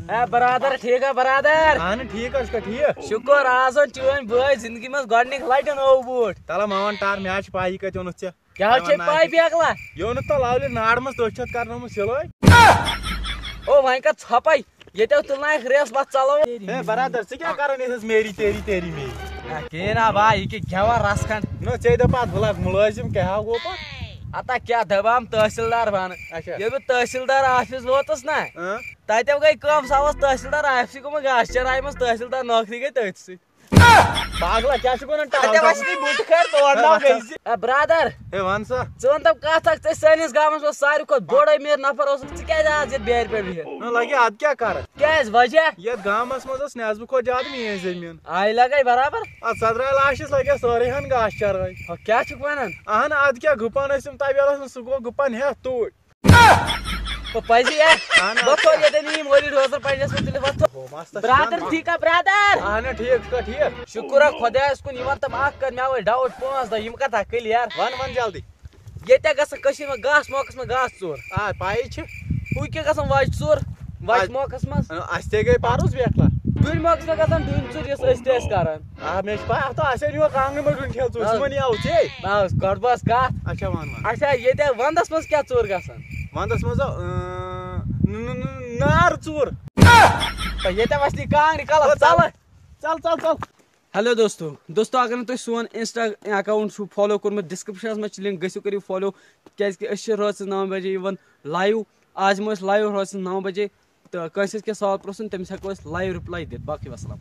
برادر ٹھیک ہے برادر اہن ٹھیک ٹھیک شکر آز چون بھائی زندگی مز گۄڈنِک لٹہِ نوٚو بوٗٹھ تلا مان ٹار مےٚ چھِ پاے یہِ کتہِ اوٚنُتھ ژےٚ کیٛاہ چھے پاے بیکلا یہِ اوٚنُتھ تہٕ لاولہِ ناڑٕ منٛز تٔتھۍ چھِ اتھ کرنٲومٕژ سِلٲے او وۄنۍ کر ژھۄپے ییٚتیو تُلنایکھ ریس بس چلو ہے برادر ژٕ کیٛاہ کران ییٚتھس میری تیری تیری میری کہیٖنۍ نا بھائی یہِ کہِ گٮ۪وان رس کھنڈ نہ ژےٚ دپ اتھ بہٕ لاگہٕ مُلٲزِم کیٛاہ گوٚو پتہٕ اتا کیٛاہ دپام تحصیلدار بنہٕ اچھا ییٚلہِ بہٕ تحصیلدار آفس ووتُس نا اۭں تتیو گٔے کٲم سۄ ٲس تحصیلدار آفسٕے گوٚمُت گاسہٕ چرایہِ منٛز تحصیلدار نوکری گٔے تٔتھۍ سۭتۍ پاگلا کیٛاہ چھُکھ ونان تتیو ٲسۍ نہٕ بُٹہٕ کھٲرۍ تور نو گٔے برادر ہے ون سا ژٕ ون دپ کتھ اکھ ژےٚ سٲنِس گامس منٛز ساروی کھۄتہٕ بوٚڑ أمیٖر نفر اوسُکھ ژٕ کیٛازِ آز ییٚتہِ بیرِ پٮ۪ٹھ بِہِتھ نہ لگہِ ادٕ کیٛاہ کرٕ کیٛازِ وجہ یتھ گامس منٛز ٲس نٮ۪صبہٕ کھۄتہٕ زیادٕ میٲنۍ زٔمیٖن آیہِ لگے برابر اتھ 17 لاشس لگہِ سورُے ہن گاسہٕ چرٲے کیٛاہ چھُکھ ونان اہن ادٕ کیٛاہ گُپن ٲسِم تبیلس منٛز سُہ گوٚو گُپن ہٮ۪تھ توٗرۍ پزی وۄتھو ییٚتٮ۪ن یِم ؤری روزر پنٛنِس منٛز تُلِتھ وۄتھو برادر ٹھیٖک برادر اہن ٹھیٖک ٹھیٖک شُکر خۄدایس کُن یہِ وَن تِم اکھ کتھ مےٚ وٲتۍ ڈاوُٹ 5 دۄہ یِم کتھا کٕلیر ون جلدی ییٚتہِ گژھان کٔشیٖرِ منٛز گاسہٕ موقعس منٛز گاسہٕ ژوٗر آ پایی چھِ ہُہ کیٛاہ گژھان وچہِ ژوٗر وچہِ موقعس منٛز اَسہِ تہِ گٔے پَرُس بیکلا ڈوٗنۍ موقعس منٛز گژھان ڈوٗنۍ ژوٗر یۄس أسۍ تہِ ٲسۍ کران آ مےٚ چھِ پاے اتھ اَسہِ أنۍ یور کانٛگرِ منٛز ڈوٗنۍ ٹھیلہٕ ژوٗر صُبحن یاوٕ ژے گۄڈٕ بٲژ کتھ اچھا ون ون اچھا ییٚتہِ ونٛدس منٛز کیٛاہ ژوٗر گژھان ونٛدس منٛز نار ژوٗر ییٚتٮ۪ن وسنی کانٛگرِ کلس ژلہٕ ژل ژل ژل ہیلو دوستو اگر نہٕ تُہۍ سون انسٹا اکاؤنٹ چھُو فالو کوٚرمُت ڈسکرپشنس منٛز چھِ لِنک گٔژھِو کٔرِو فالو کیازِ أسۍ چھِ رٲژ 9 بجے یِوان لایو آز یِمو أسۍ لایو رٲژ 9 بجے تہٕ کٲنٛسہِ آسہِ کینٛہہ سوال پرٛژھُن تٔمِس ہٮ۪کو أسۍ لایو رِپلاے دِتھ باقٕے وسلام